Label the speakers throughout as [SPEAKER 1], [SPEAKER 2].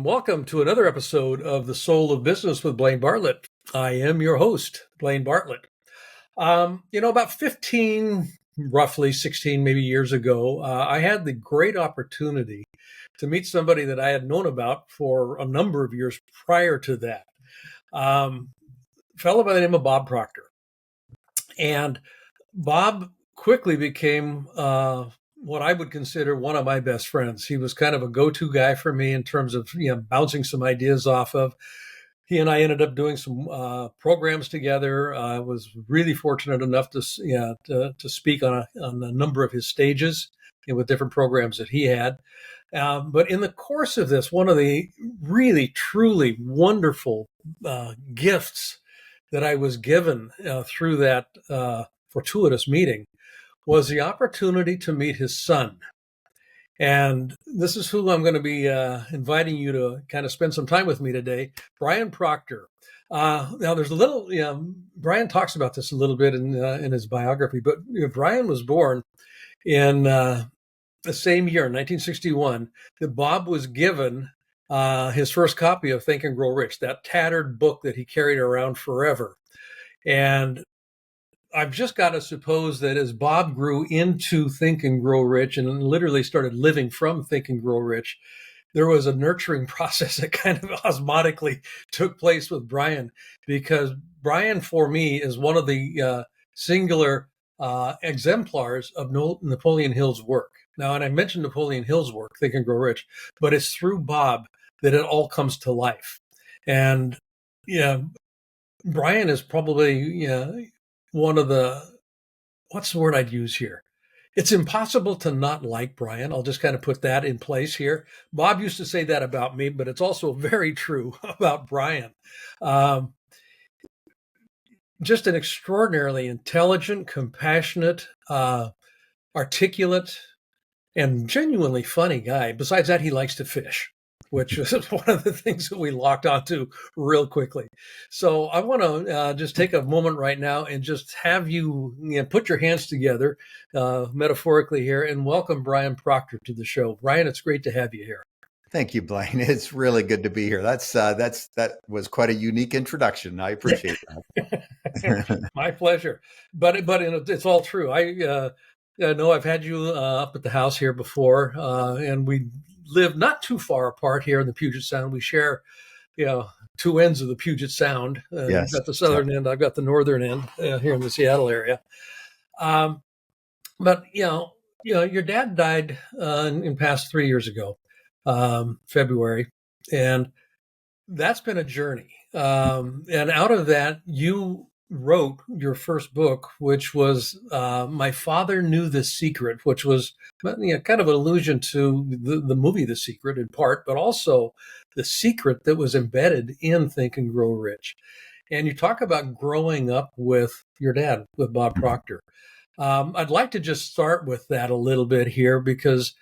[SPEAKER 1] and welcome to another episode of The Soul of Business with Blaine Bartlett. I am your host, Blaine Bartlett. About 15, roughly 16 maybe years ago, I had the great opportunity to meet somebody that I had known about for a number of years prior to that. A fellow by the name of Bob Proctor. And Bob quickly became what I would consider one of my best friends. He was kind of a go-to guy for me in terms of bouncing some ideas off of. He and I ended up doing some programs together. I was really fortunate enough to speak on a number of his stages with different programs that he had. But in the course of this, one of the really, truly wonderful gifts that I was given through that fortuitous meeting was the opportunity to meet his son. And this is who I'm going to be inviting you to kind of spend some time with me today, Brian Proctor. Now, there's a little, Brian talks about this a little bit in his biography, but Brian was born in the same year, 1961, that Bob was given his first copy of Think and Grow Rich, that tattered book that he carried around forever. And I've just got to suppose that as Bob grew into Think and Grow Rich and literally started living from Think and Grow Rich, there was a nurturing process that kind of osmotically took place with Brian, because Brian, for me, is one of the singular exemplars of Napoleon Hill's work. Now, and I mentioned Napoleon Hill's work, Think and Grow Rich, but it's through Bob that it all comes to life. And Brian is probably one of what's the word I'd use here? It's impossible to not like Brian. I'll just kind of put that in place here. Bob used to say that about me, but it's also very true about Brian. Just an extraordinarily intelligent, compassionate, articulate, and genuinely funny guy. Besides that, he likes to fish, which is one of the things that we locked onto real quickly. So I want to just take a moment right now and just have you put your hands together, metaphorically here, and welcome Brian Proctor to the show. Brian, it's great to have you here.
[SPEAKER 2] Thank you, Blaine. It's really good to be here. That was quite a unique introduction. I appreciate
[SPEAKER 1] that. My pleasure. But it's all true. I know I've had you up at the house here before, and we live not too far apart here in the Puget Sound. We share, two ends of the Puget Sound.
[SPEAKER 2] Yes.
[SPEAKER 1] You've got the southern end. I've got the northern end here in the Seattle area. But your dad died in past 3 years ago, February, and that's been a journey. And out of that, you wrote your first book, which was My Father Knew the Secret, which was kind of an allusion to the movie The Secret in part, but also the secret that was embedded in Think and Grow Rich. And you talk about growing up with your dad, with Bob Proctor. I'd like to just start with that a little bit here, because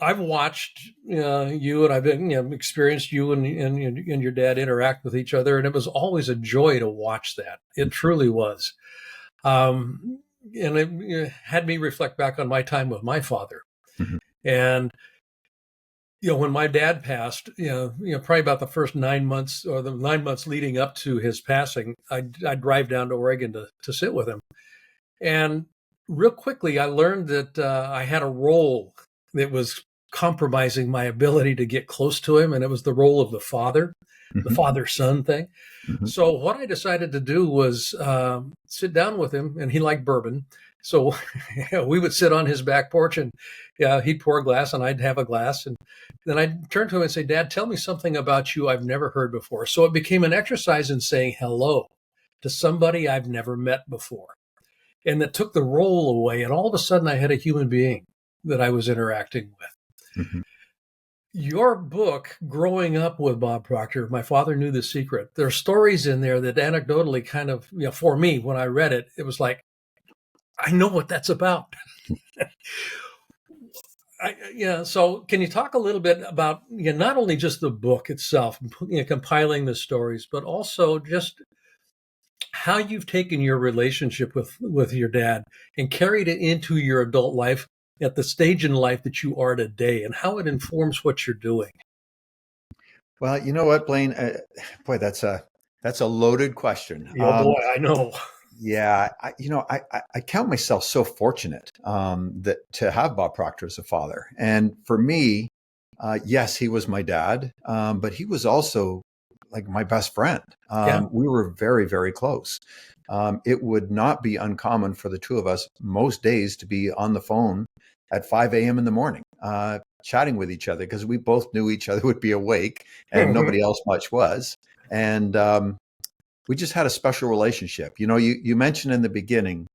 [SPEAKER 1] I've watched you, and I've experienced you and your dad interact with each other, and it was always a joy to watch that. It truly was, and it had me reflect back on my time with my father. Mm-hmm. And when my dad passed, probably about the first 9 months or the 9 months leading up to his passing, I'd drive down to Oregon to sit with him, and real quickly I learned that I had a role that was compromising my ability to get close to him. And it was the role of the father, mm-hmm. the father-son thing. Mm-hmm. So what I decided to do was sit down with him, and he liked bourbon. So we would sit on his back porch, and he'd pour a glass and I'd have a glass. And then I'd turn to him and say, Dad, tell me something about you I've never heard before. So it became an exercise in saying hello to somebody I've never met before. And that took the role away. And all of a sudden I had a human being that I was interacting with. Mm-hmm. Your book, Growing Up with Bob Proctor, My Father Knew the Secret, there are stories in there that anecdotally kind of, for me, when I read it, it was like, I know what that's about. So can you talk a little bit about not only just the book itself, compiling the stories, but also just how you've taken your relationship with your dad and carried it into your adult life at the stage in life that you are today, and how it informs what you're doing?
[SPEAKER 2] Well, you know what, Blaine? Boy, that's a loaded question.
[SPEAKER 1] Oh boy, I know.
[SPEAKER 2] Yeah, I count myself so fortunate that to have Bob Proctor as a father. And for me, yes, he was my dad, but he was also like my best friend.
[SPEAKER 1] Yeah.
[SPEAKER 2] We were very, very close. It would not be uncommon for the two of us most days to be on the phone at 5 a.m. in the morning, chatting with each other because we both knew each other would be awake and
[SPEAKER 1] Mhm.
[SPEAKER 2] nobody else much was. And we just had a special relationship. You mentioned in the beginning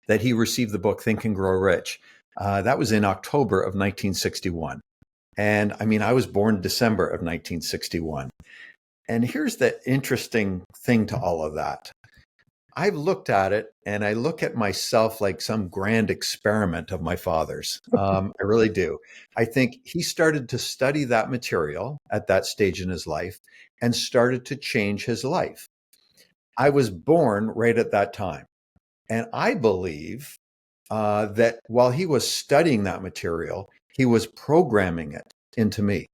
[SPEAKER 2] that he received the book Think and Grow Rich. That was in October of 1961. And I mean, I was born December of 1961. And here's the interesting thing to all of that. I've looked at it and I look at myself like some grand experiment of my father's. I really do. I think he started to study that material at that stage in his life and started to change his life. I was born right at that time. And I believe that while he was studying that material, he was programming it into me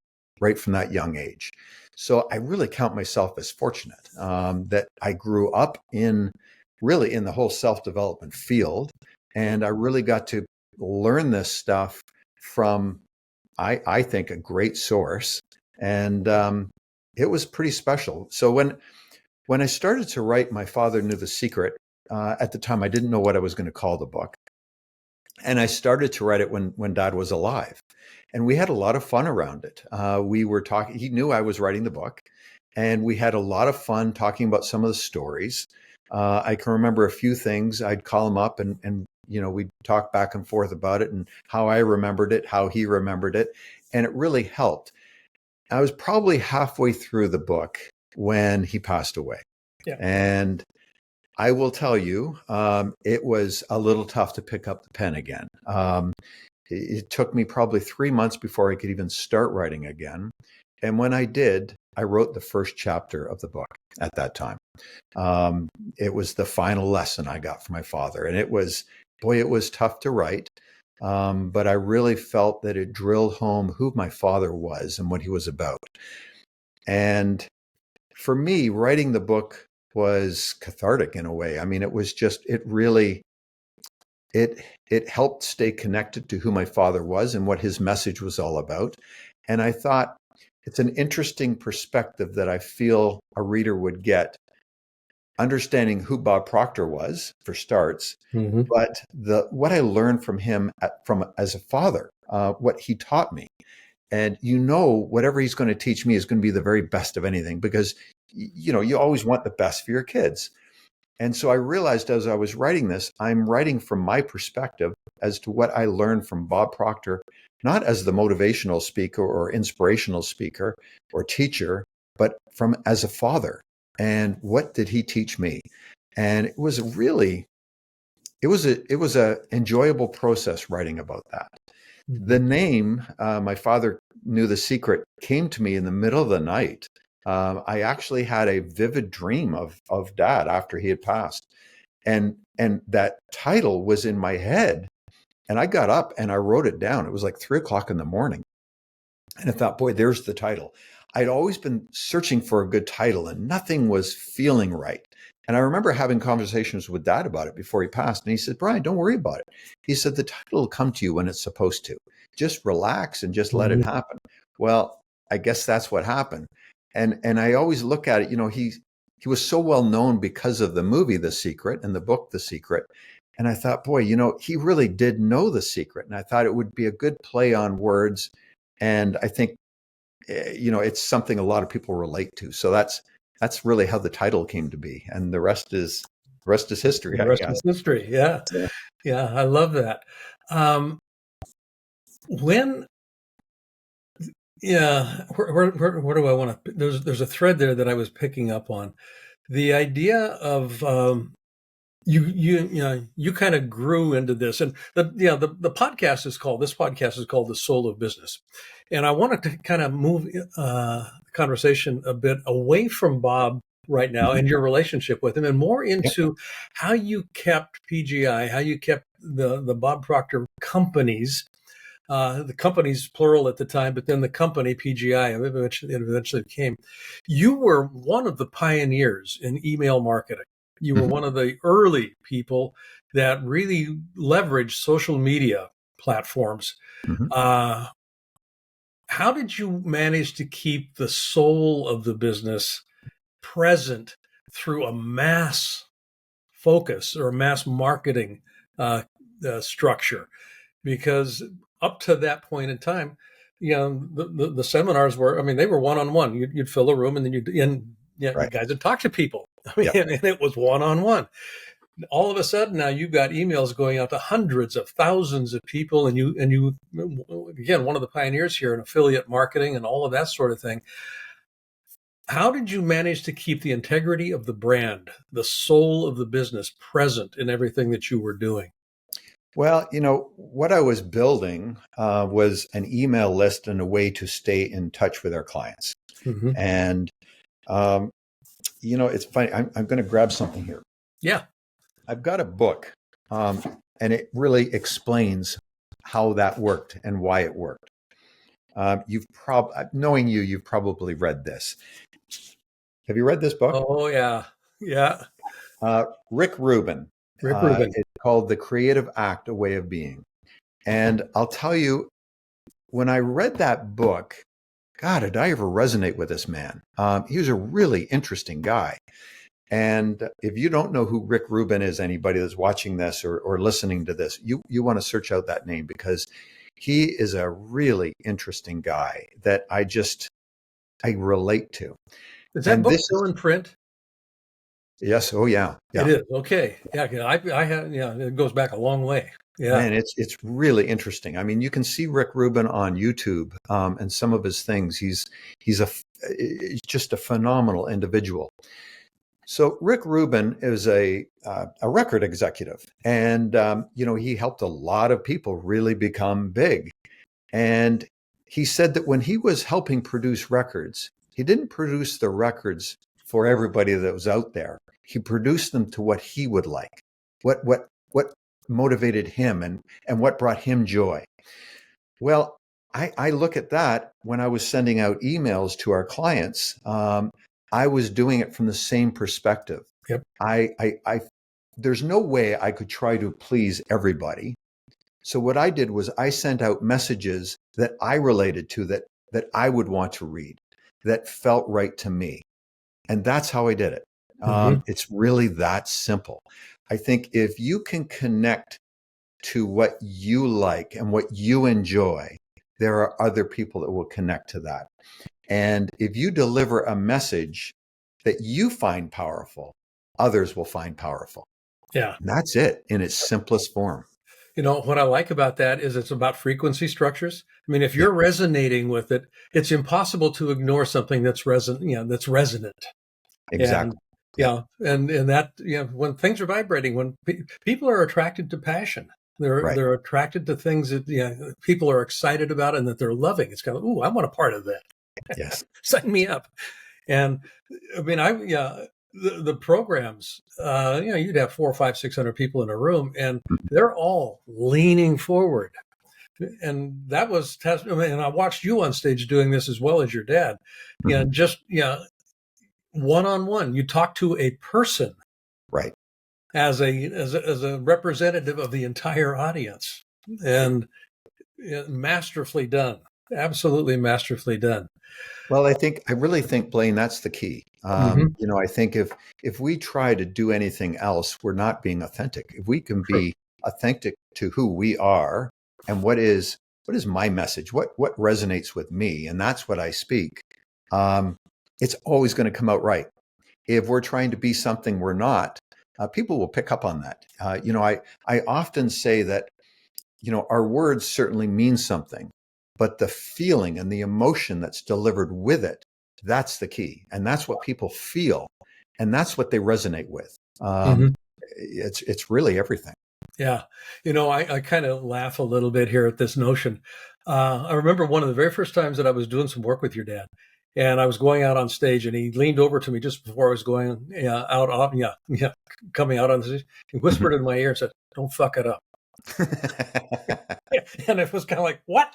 [SPEAKER 2] right from that young age. So I really count myself as fortunate that I grew up really in the whole self development field. And I really got to learn this stuff from, I think, a great source. And it was pretty special. So when I started to write My Father Knew the Secret, at the time, I didn't know what I was going to call the book. And I started to write it when Dad was alive. And we had a lot of fun around it. We were talking, he knew I was writing the book. And we had a lot of fun talking about some of the stories. I can remember a few things. I'd call him up and we'd talk back and forth about it and how I remembered it, how he remembered it. And it really helped. I was probably halfway through the book when he passed away.
[SPEAKER 1] Yeah.
[SPEAKER 2] And I will tell you, it was a little tough to pick up the pen again. It took me probably 3 months before I could even start writing again. And when I did, I wrote the first chapter of the book at that time. It was the final lesson I got from my father. And it was tough to write. But I really felt that it drilled home who my father was and what he was about. And for me, writing the book was cathartic in a way. I mean, it was just, it really, it helped stay connected to who my father was and what his message was all about. And I thought it's an interesting perspective that I feel a reader would get, understanding who Bob Proctor was for starts,
[SPEAKER 1] Mhm.
[SPEAKER 2] but what I learned from him from as a father, what he taught me. And whatever he's going to teach me is going to be the very best of anything because, you always want the best for your kids. And so I realized as I was writing this, I'm writing from my perspective as to what I learned from Bob Proctor, not as the motivational speaker or inspirational speaker or teacher, but from as a father. And what did he teach me? And it was a enjoyable process writing about that. The
[SPEAKER 1] Mhm.
[SPEAKER 2] name, My Father Knew the Secret, came to me in the middle of the night. I actually had a vivid dream of Dad after he had passed, and that title was in my head. And I got up and I wrote it down. It was like 3 o'clock in the morning, and I thought, boy, there's the title. I'd always been searching for a good title, and nothing was feeling right. And I remember having conversations with Dad about it before he passed. And he said, Brian, don't worry about it. He said, the title will come to you when it's supposed to. Just relax and just let it
[SPEAKER 1] Mhm.
[SPEAKER 2] happen. Well, I guess that's what happened. And I always look at it, he was so well known because of the movie The Secret and the book The Secret. And I thought, boy, he really did know the secret. And I thought it would be a good play on words. And I think it's something a lot of people relate to. So that's really how the title came to be, and the rest is history,
[SPEAKER 1] The
[SPEAKER 2] I
[SPEAKER 1] rest
[SPEAKER 2] guess.
[SPEAKER 1] is history. Yeah.
[SPEAKER 2] Yeah.
[SPEAKER 1] Yeah. I love that. Um, when, yeah, where do I want to? There's a thread there that I was picking up on. The idea of you kind of grew into this, and the podcast is called The Soul of Business, and I wanted to kind of move the conversation a bit away from Bob right now
[SPEAKER 2] Mhm.
[SPEAKER 1] and your relationship with him, and more
[SPEAKER 2] Yep.
[SPEAKER 1] into how you kept PGI, how you kept the Bob Proctor companies The company's plural at the time, but then the company, PGI, it eventually became. You were one of the pioneers in email marketing. You were one of the early people that really leveraged social media platforms.
[SPEAKER 2] Mhm.
[SPEAKER 1] How did you manage to keep the soul of the business present through a mass focus or a mass marketing structure? Because up to that point in time, the seminars were, I mean, they were one-on-one. You'd fill a room and then you
[SPEAKER 2] Right.
[SPEAKER 1] guys would talk to people. I mean,
[SPEAKER 2] Yep.
[SPEAKER 1] and it was one-on-one. All of a sudden now you've got emails going out to hundreds of thousands of people, and you again, one of the pioneers here in affiliate marketing and all of that sort of thing. How did you manage to keep the integrity of the brand, the soul of the business present in everything that you were doing?
[SPEAKER 2] Well, what I was building was an email list and a way to stay in touch with our clients.
[SPEAKER 1] Mm-hmm.
[SPEAKER 2] And, um, it's funny. I'm going to grab something here.
[SPEAKER 1] Yeah.
[SPEAKER 2] I've got a book, and it really explains how that worked and why it worked. Knowing you've probably read this. Have you read this book?
[SPEAKER 1] Oh yeah. Yeah.
[SPEAKER 2] Rick Rubin.
[SPEAKER 1] Rick Rubin.
[SPEAKER 2] It's called The Creative Act, A Way of Being. And I'll tell you, when I read that book, God, did I ever resonate with this man? He was a really interesting guy. And if you don't know who Rick Rubin is, anybody that's watching this or listening to this, you want to search out that name, because he is a really interesting guy that I relate to.
[SPEAKER 1] Is that
[SPEAKER 2] And
[SPEAKER 1] book
[SPEAKER 2] this
[SPEAKER 1] still
[SPEAKER 2] is,
[SPEAKER 1] in print?
[SPEAKER 2] yes, oh yeah,
[SPEAKER 1] It
[SPEAKER 2] yeah.
[SPEAKER 1] is. Okay. Yeah. I have, yeah, it goes back a long way. Yeah.
[SPEAKER 2] Man, it's really interesting. I mean, you can see Rick Rubin on YouTube, and some of his things. He's just a phenomenal individual. So Rick Rubin is a record executive, and he helped a lot of people really become big. And he said that when he was helping produce records, he didn't produce the records for everybody that was out there. He produced them to what he would like, what motivated him, and what brought him joy. Well, I look at that when I was sending out emails to our clients. I was doing it from the same perspective.
[SPEAKER 1] Yep.
[SPEAKER 2] There's no way I could try to please everybody. So what I did was I sent out messages that I related to, that I would want to read, that felt right to me. And that's how I did it.
[SPEAKER 1] Mm-hmm.
[SPEAKER 2] It's really that simple. I think if you can connect to what you like and what you enjoy, there are other people that will connect to that. And if you deliver a message that you find powerful, others will find powerful.
[SPEAKER 1] Yeah.
[SPEAKER 2] And that's it in its simplest form.
[SPEAKER 1] What I like about that is it's about frequency structures. I mean, if
[SPEAKER 2] Yeah,
[SPEAKER 1] you're resonating with it, it's impossible to ignore something that's that's resonant. And
[SPEAKER 2] exactly. Yeah,
[SPEAKER 1] and that, when things are vibrating, when people are attracted to passion,
[SPEAKER 2] right.
[SPEAKER 1] they're attracted to things that people are excited about and that they're loving. It's kind of, ooh, I want a part of that.
[SPEAKER 2] Yes.
[SPEAKER 1] Sign me up. And I mean, the programs, you'd have 400, 500, 600 people in a room, and they're all leaning forward. And that was and I watched you on stage doing this as well as your dad.
[SPEAKER 2] Mhm.
[SPEAKER 1] Just one-on-one, you talk to a person
[SPEAKER 2] Right.
[SPEAKER 1] as a representative of the entire audience, and masterfully done, absolutely masterfully done.
[SPEAKER 2] Well, I really think, Blaine, that's the key.
[SPEAKER 1] Mm-hmm.
[SPEAKER 2] I think if we try to do anything else, we're not being authentic. If we can
[SPEAKER 1] True.
[SPEAKER 2] be authentic to who we are and what is my message, what resonates with me, and that's what I speak, it's always going to come out right. If we're trying to be something we're not, people will pick up on that. I often say that our words certainly mean something, but the feeling and the emotion that's delivered with it, that's the key. And that's what people feel. And that's what they resonate with.
[SPEAKER 1] Mm-hmm.
[SPEAKER 2] It's really everything.
[SPEAKER 1] Yeah. I kind of laugh a little bit here at this notion. I remember one of the very first times that I was doing some work with your dad, and I was going out on stage, and he leaned over to me just before I was going coming out on the stage. He
[SPEAKER 2] Mhm.
[SPEAKER 1] whispered in my ear and said, "Don't fuck it up." And it was kind of like, what?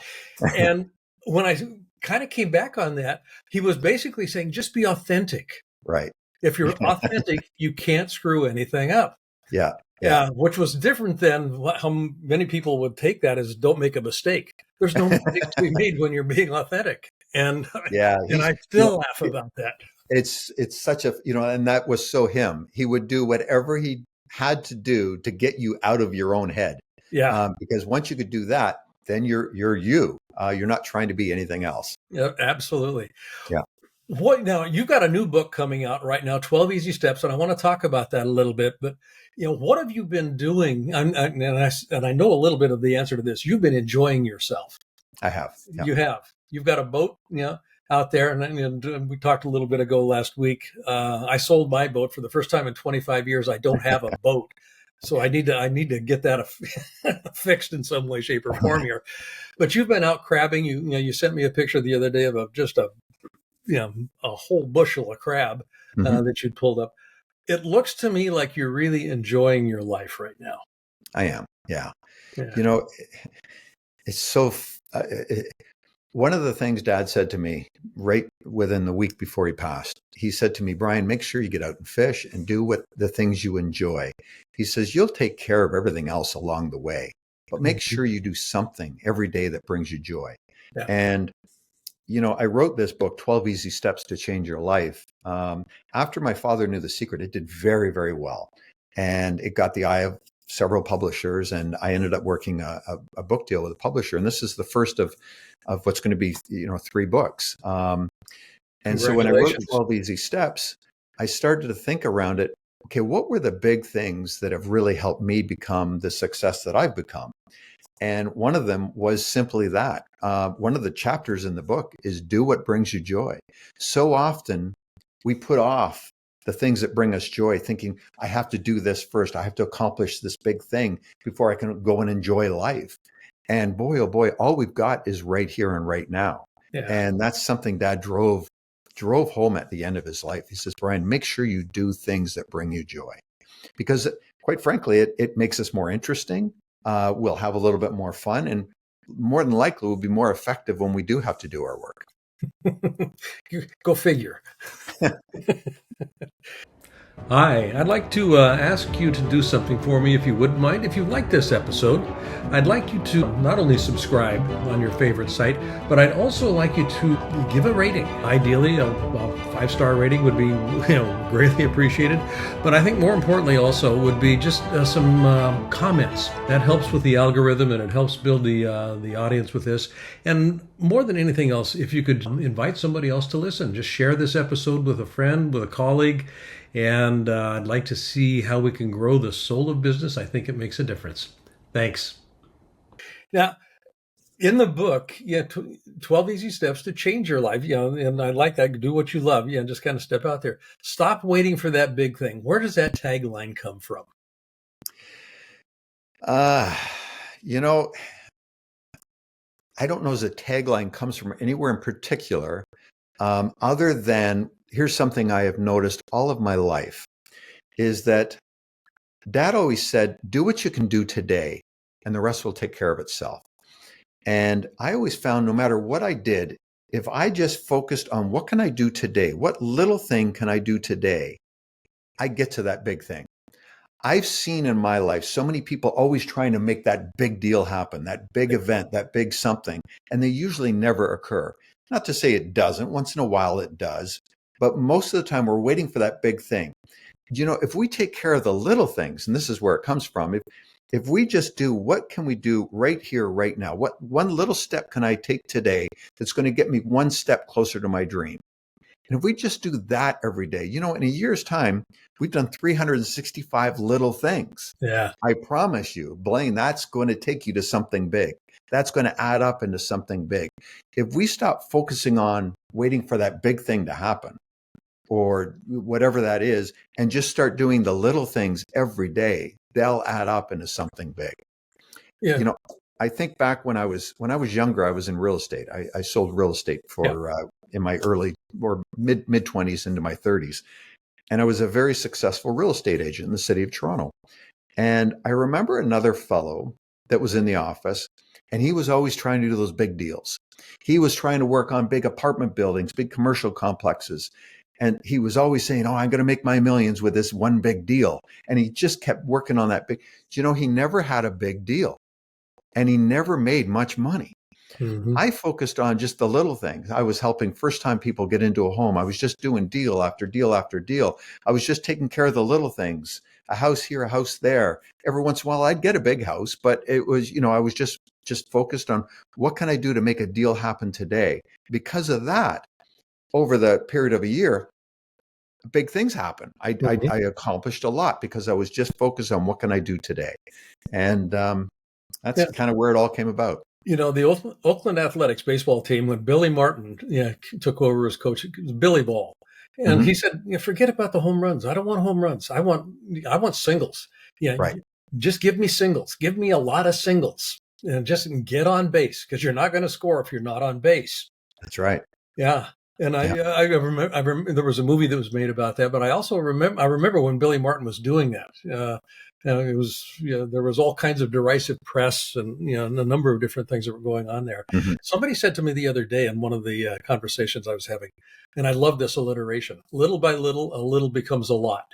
[SPEAKER 1] And when I kind of came back on that, he was basically saying, just be authentic.
[SPEAKER 2] Right.
[SPEAKER 1] If you're authentic, you can't screw anything up.
[SPEAKER 2] Yeah. Yeah.
[SPEAKER 1] Yeah, which was different than how many people would take that as don't make a mistake. There's no mistakes to be made when you're being authentic. And
[SPEAKER 2] Yeah.
[SPEAKER 1] and I
[SPEAKER 2] You
[SPEAKER 1] still
[SPEAKER 2] know,
[SPEAKER 1] laugh about that.
[SPEAKER 2] it's such a, and that was so him. He would do whatever he had to do to get you out of your own head.
[SPEAKER 1] Yeah,
[SPEAKER 2] Because once you could do that, then you're you. You're not trying to be anything else.
[SPEAKER 1] yeah, absolutely.
[SPEAKER 2] Yeah.
[SPEAKER 1] What now? You've got a new book coming out right now, 12 Easy Steps, and I want to talk about that a little bit. But what have you been doing? And I know a little bit of the answer to this. You've been enjoying yourself.
[SPEAKER 2] I have. Yeah.
[SPEAKER 1] You have. You've got a boat, out there, and we talked a little bit ago last week. I sold my boat for the first time in 25 years. I don't have a boat, so I need to get that fixed in some way, shape, or form here. But you've been out crabbing. You sent me a picture the other day of just a whole bushel of crab
[SPEAKER 2] Mhm.
[SPEAKER 1] that you'd pulled up. It looks to me like you're really enjoying your life right now.
[SPEAKER 2] I am. Yeah.
[SPEAKER 1] Yeah.
[SPEAKER 2] You know, it's so. One of the things Dad said to me right within the week before he passed, he said to me, Brian, make sure you get out and fish and do what the things you enjoy. He says, you'll take care of everything else along the way, but make
[SPEAKER 1] Mhm.
[SPEAKER 2] sure you do something every day that brings you joy.
[SPEAKER 1] Yeah.
[SPEAKER 2] And I wrote this book, 12 Easy Steps to Change Your Life. After my father knew the secret, it did very, very well. And it got the eye of several publishers. And I ended up working a book deal with a publisher. And this is the first of what's going to be, 3 books. And so when I wrote
[SPEAKER 1] Congratulations.
[SPEAKER 2] 12 Easy Steps, I started to think around it. Okay, what were the big things that have really helped me become the success that I've become? And one of them was simply that. One of the chapters in the book is do what brings you joy. So often we put off the things that bring us joy, thinking, I have to do this first. I have to accomplish this big thing before I can go and enjoy life. And boy, oh boy, all we've got is right here and right now.
[SPEAKER 1] Yeah.
[SPEAKER 2] And that's something Dad drove home at the end of his life. He says, Brian, make sure you do things that bring you joy. Because quite frankly, it makes us more interesting. We'll have a little bit more fun, and more than likely we'll be more effective when we do have to do our work.
[SPEAKER 1] Go figure. Hi, I'd like to ask you to do something for me if you wouldn't mind. If you like this episode, I'd like you to not only subscribe on your favorite site, but I'd also like you to give a rating. Ideally, a 5-star rating would be greatly appreciated. But I think more importantly also would be just some comments. That helps with the algorithm and it helps build the audience with this. And more than anything else, if you could invite somebody else to listen, just share this episode with a friend, with a colleague. And I'd like to see how we can grow the soul of business. I think it makes a difference. Thanks. Now, in the book, 12 easy steps to change your life. And I like that. Do what you love. Just kind of step out there. Stop waiting for that big thing. Where does that tagline come from?
[SPEAKER 2] You know, I don't know as a tagline comes from anywhere in particular, other than here's something I have noticed all of my life is that Dad always said, do what you can do today and the rest will take care of itself. And I always found no matter what I did, if I just focused on what can I do today, what little thing can I do today, I get to that big thing. I've seen in my life so many people always trying to make that big deal happen, that big event, that big something, and they usually never occur. Not to say it doesn't, once in a while it does, but most of the time we're waiting for that big thing. If we take care of the little things, and this is where it comes from, if we just do what can we do right here, right now, what one little step can I take today that's going to get me one step closer to my dream? And if we just do that every day, in a year's time, we've done 365 little things.
[SPEAKER 1] Yeah.
[SPEAKER 2] I promise you, Blaine, that's going to take you to something big. That's going to add up into something big. If we stop focusing on waiting for that big thing to happen or whatever that is, and just start doing the little things every day, they'll add up into something big.
[SPEAKER 1] Yeah.
[SPEAKER 2] I think back when I was younger, I was in real estate. I sold real estate for in my early or mid 20s into my 30s. And I was a very successful real estate agent in the city of Toronto. And I remember another fellow that was in the office, and he was always trying to do those big deals. He was trying to work on big apartment buildings, big commercial complexes. And he was always saying, oh, I'm going to make my millions with this one big deal. And he just kept working on that big. He never had a big deal, and he never made much money.
[SPEAKER 1] Mm-hmm.
[SPEAKER 2] I focused on just the little things. I was helping first-time people get into a home. I was just doing deal after deal after deal. I was just taking care of the little things, a house here, a house there. Every once in a while, I'd get a big house, but it was, I was just focused on what can I do to make a deal happen today. Because of that, over the period of a year, big things happen. I accomplished a lot because I was just focused on what can I do today. And that's kind of where it all came about.
[SPEAKER 1] The Oakland Athletics baseball team, when Billy Martin took over as coach, it was Billy Ball. And he said, forget about the home runs. I don't want home runs. I want singles.
[SPEAKER 2] Right.
[SPEAKER 1] Just give me singles. Give me a lot of singles. And just get on base, because you're not going to score if you're not on base.
[SPEAKER 2] That's right.
[SPEAKER 1] Yeah. And I remember there was a movie that was made about that, but I also remember when Billy Martin was doing that. It was, there was all kinds of derisive press and, a number of different things that were going on there.
[SPEAKER 2] Mm-hmm.
[SPEAKER 1] Somebody said to me the other day in one of the conversations I was having, and I love this alliteration: little by little, a little becomes a lot.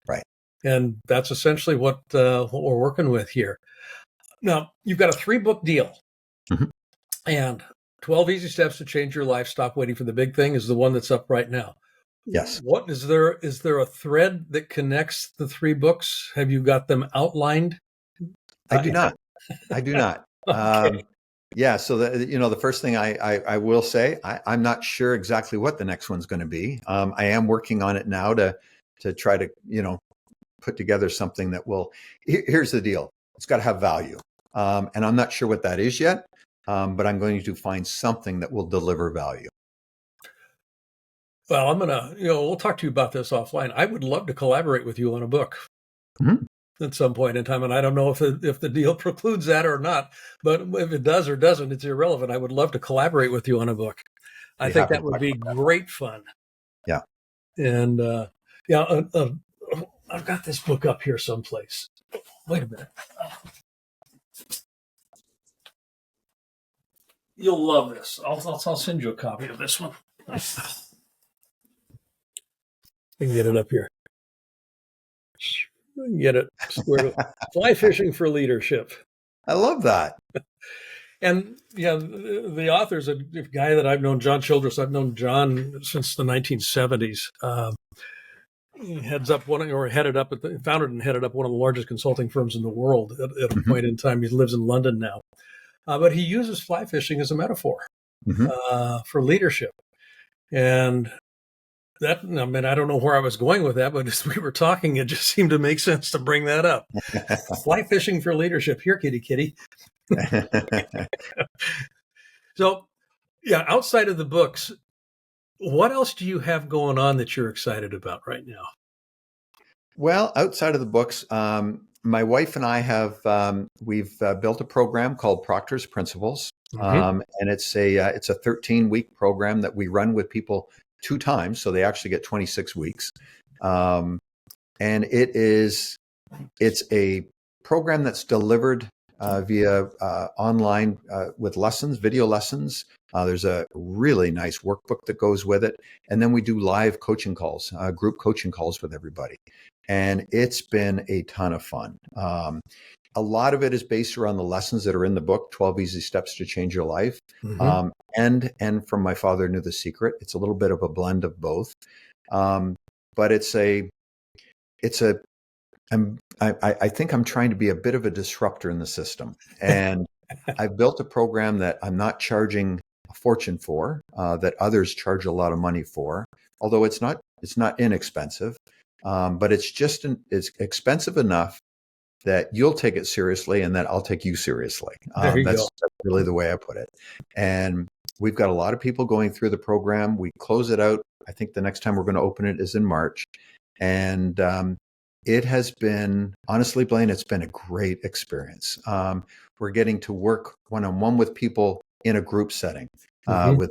[SPEAKER 2] Right.
[SPEAKER 1] And that's essentially what we're working with here. Now, you've got a 3-book deal, and 12 Easy Steps to Change Your Life. Stop Waiting for the Big Thing is the one that's up right now.
[SPEAKER 2] Yes.
[SPEAKER 1] What is there a thread that connects the 3 books? Have you got them outlined?
[SPEAKER 2] I do not.
[SPEAKER 1] Okay.
[SPEAKER 2] So the first thing I will say, I'm not sure exactly what the next one's going to be. I am working on it now to try to, put together something that will, here's the deal. It's got to have value. And I'm not sure what that is yet, but I'm going to find something that will deliver value.
[SPEAKER 1] Well, I'm going to, we'll talk to you about this offline. I would love to collaborate with you on a book at some point in time. And I don't know if the deal precludes that or not, but if it does or doesn't, it's irrelevant. I would love to collaborate with you on a book. I think that would be great fun.
[SPEAKER 2] Yeah.
[SPEAKER 1] And I've got this book up here someplace. Wait a minute. You'll love this. I'll send you a copy of this one. I can get it up here. Get it squared. Fly Fishing for Leadership.
[SPEAKER 2] I love that.
[SPEAKER 1] And the author's a guy that I've known, John Childress. I've known John since the 1970s. He founded and headed up one of the largest consulting firms in the world at a point in time. He lives in London now. But he uses fly fishing as a metaphor for leadership. And that, I don't know where I was going with that, but as we were talking, it just seemed to make sense to bring that up. Fly fishing for leadership. Here, kitty. So, outside of the books, what else do you have going on that you're excited about right now?
[SPEAKER 2] Well, outside of the books, my wife and I have we've built a program called Proctor's Principles, and it's a 13-week program that we run with people 2 times, so they actually get 26 weeks, and it's a program that's delivered via online with lessons, video lessons. There's a really nice workbook that goes with it, and then we do live coaching calls, group coaching calls with everybody. And it's been a ton of fun. A lot of it is based around the lessons that are in the book, 12 Easy Steps to Change Your Life. And from My Father Knew the Secret. It's a little bit of a blend of both. But I think I'm trying to be a bit of a disruptor in the system. And I've built a program that I'm not charging a fortune for, that others charge a lot of money for, although it's not inexpensive. But it's expensive enough that you'll take it seriously and that I'll take you seriously. That's really the way I put it. And we've got a lot of people going through the program. We close it out. I think the next time we're going to open it is in March. And it has been, honestly, Blaine, it's been a great experience. We're getting to work one-on-one with people in a group setting with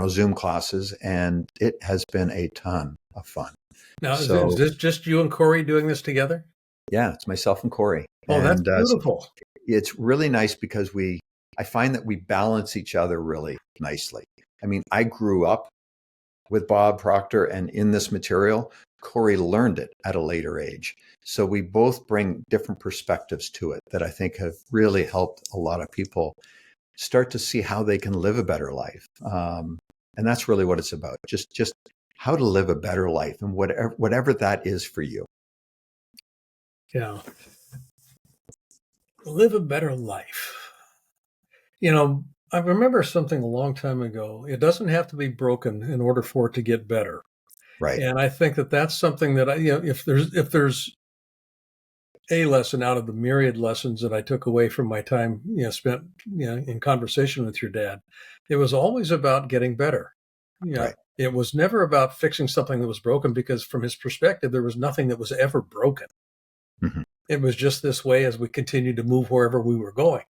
[SPEAKER 2] Zoom classes, and it has been a ton of fun.
[SPEAKER 1] Now, is this just you and Corey doing this together?
[SPEAKER 2] Yeah, it's myself and Corey.
[SPEAKER 1] Oh, that's beautiful.
[SPEAKER 2] it's really nice because I find that we balance each other really nicely. I mean, I grew up with Bob Proctor, and in this material, Corey learned it at a later age. So we both bring different perspectives to it that I think have really helped a lot of people start to see how they can live a better life. And that's really what it's about. Just how to live a better life, and whatever that is for you.
[SPEAKER 1] Yeah. Live a better life. I remember something a long time ago. It doesn't have to be broken in order for it to get better.
[SPEAKER 2] Right.
[SPEAKER 1] And I think that that's something that if there's a lesson out of the myriad lessons that I took away from my time, spent, in conversation with your dad, it was always about getting better.
[SPEAKER 2] Right.
[SPEAKER 1] It was never about fixing something that was broken, because from his perspective, there was nothing that was ever broken.
[SPEAKER 2] Mm-hmm.
[SPEAKER 1] It was just this way as we continued to move wherever we were going.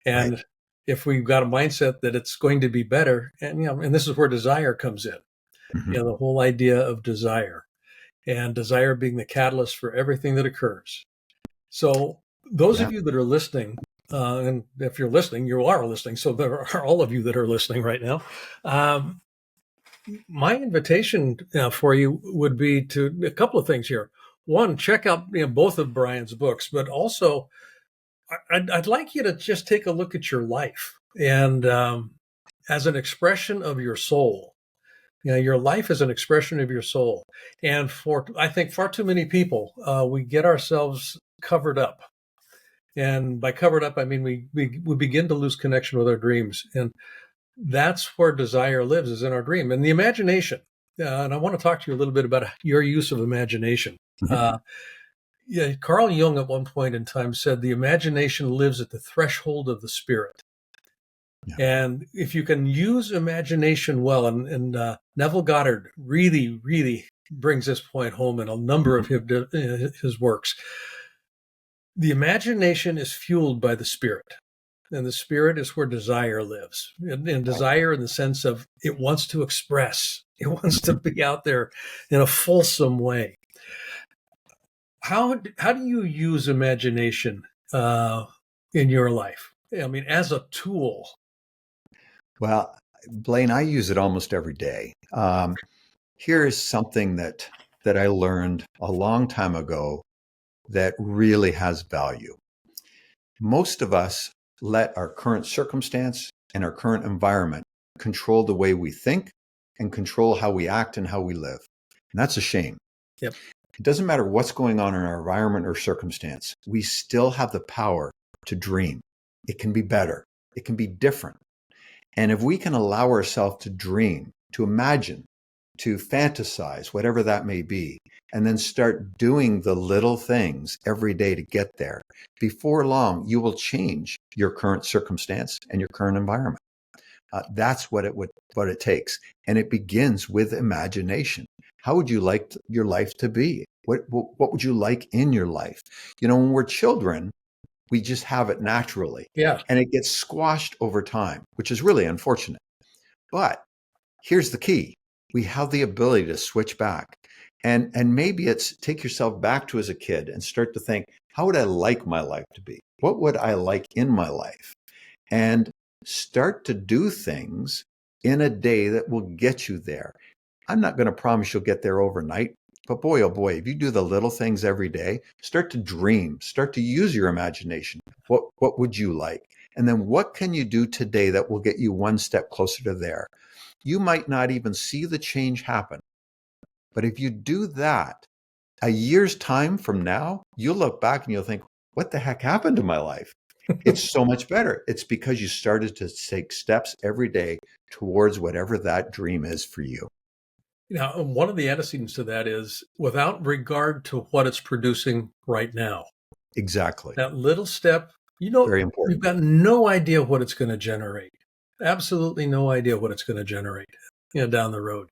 [SPEAKER 1] And
[SPEAKER 2] Right.
[SPEAKER 1] if we've got a mindset that it's going to be better, and this is where desire comes in,
[SPEAKER 2] Mm-hmm.
[SPEAKER 1] the whole idea of desire, and desire being the catalyst for everything that occurs. So those
[SPEAKER 2] Yeah.
[SPEAKER 1] of you that are listening, and if you're listening, you are listening. So there are all of you that are listening right now. My invitation for you would be to a couple of things here. One, check out both of Brian's books, but also I'd like you to just take a look at your life, and as an expression of your soul. Your life is an expression of your soul. And I think far too many people, we get ourselves covered up. And by covered up, I mean we begin to lose connection with our dreams. And that's where desire lives, is in our dream. And the imagination. And I want to talk to you a little bit about your use of imagination.
[SPEAKER 2] Mm-hmm.
[SPEAKER 1] Carl Jung at one point in time said the imagination lives at the threshold of the spirit.
[SPEAKER 2] Yeah.
[SPEAKER 1] And if you can use imagination well, and Neville Goddard really, really brings this point home in a number of his works. The imagination is fueled by the spirit, and the spirit is where desire lives. And desire in the sense of it wants to express, it wants to be out there in a fulsome way. How do you use imagination in your life? I mean, as a tool.
[SPEAKER 2] Well, Blaine, I use it almost every day. Here is something that I learned a long time ago that really has value. Most of us let our current circumstance and our current environment control the way we think and control how we act and how we live. And that's a shame.
[SPEAKER 1] Yep.
[SPEAKER 2] It doesn't matter what's going on in our environment or circumstance. We still have the power to dream. It can be better. It can be different. And if we can allow ourselves to dream, to imagine, to fantasize, whatever that may be, and then start doing the little things every day to get there, before long, you will change your current circumstance and your current environment. That's what it takes. And it begins with imagination. How would you like your life to be? What would you like in your life? When we're children, we just have it naturally.
[SPEAKER 1] Yeah.
[SPEAKER 2] And it gets squashed over time, which is really unfortunate. But here's the key. We have the ability to switch back. And maybe it's take yourself back to as a kid and start to think, how would I like my life to be? What would I like in my life? And start to do things in a day that will get you there. I'm not going to promise you'll get there overnight, but boy, oh boy, if you do the little things every day, start to dream, start to use your imagination. What would you like? And then what can you do today that will get you one step closer to there? You might not even see the change happen. But if you do that, a year's time from now, you'll look back and you'll think, what the heck happened to my life? It's so much better. It's because you started to take steps every day towards whatever that dream is for you.
[SPEAKER 1] Now, one of the antecedents to that is without regard to what it's producing right now.
[SPEAKER 2] Exactly.
[SPEAKER 1] That little step,
[SPEAKER 2] Very important.
[SPEAKER 1] you've got no idea what it's going to generate. Absolutely no idea what it's going to generate down the road.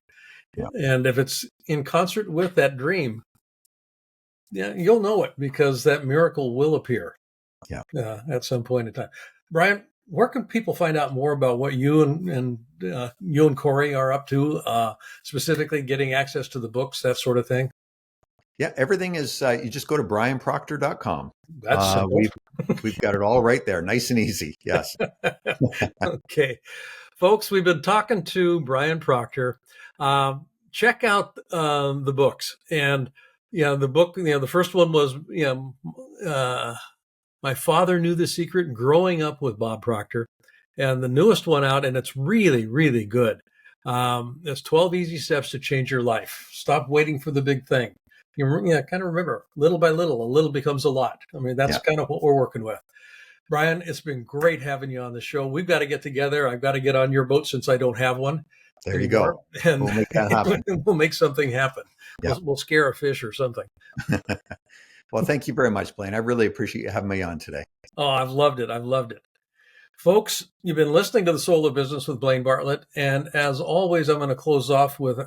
[SPEAKER 2] Yeah.
[SPEAKER 1] And if it's in concert with that dream, you'll know it, because that miracle will appear at some point in time. Brian, where can people find out more about what you and Corey are up to, specifically getting access to the books, that sort of thing?
[SPEAKER 2] Yeah, everything is, you just go to brianproctor.com.
[SPEAKER 1] That's simple.
[SPEAKER 2] We've got it all right there, nice and easy. Yes.
[SPEAKER 1] Okay. Folks, we've been talking to Brian Proctor. Check out the books. And, the book, the first one was, My Father Knew the Secret, Growing Up with Bob Proctor. And the newest one out, and it's really, really good. It's 12 Easy Steps to Change Your Life. Stop waiting for the big thing. Kind of remember, little by little, a little becomes a lot. I mean, that's kind of what we're working with. Brian, it's been great having you on the show. We've got to get together. I've got to get on your boat since I don't have one.
[SPEAKER 2] There you go.
[SPEAKER 1] And
[SPEAKER 2] we'll make that happen.
[SPEAKER 1] We'll make something happen.
[SPEAKER 2] Yeah.
[SPEAKER 1] We'll scare a fish or something.
[SPEAKER 2] Well, thank you very much, Blaine. I really appreciate you having me on today.
[SPEAKER 1] Oh, I've loved it. I've loved it. Folks, you've been listening to The Soul of Business with Blaine Bartlett. And as always, I'm going to close off with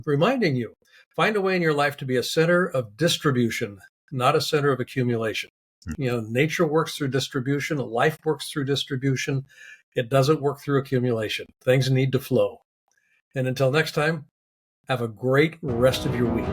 [SPEAKER 1] reminding you, find a way in your life to be a center of distribution, not a center of accumulation. Nature works through distribution. Life works through distribution. It doesn't work through accumulation. Things need to flow. And until next time, have a great rest of your week.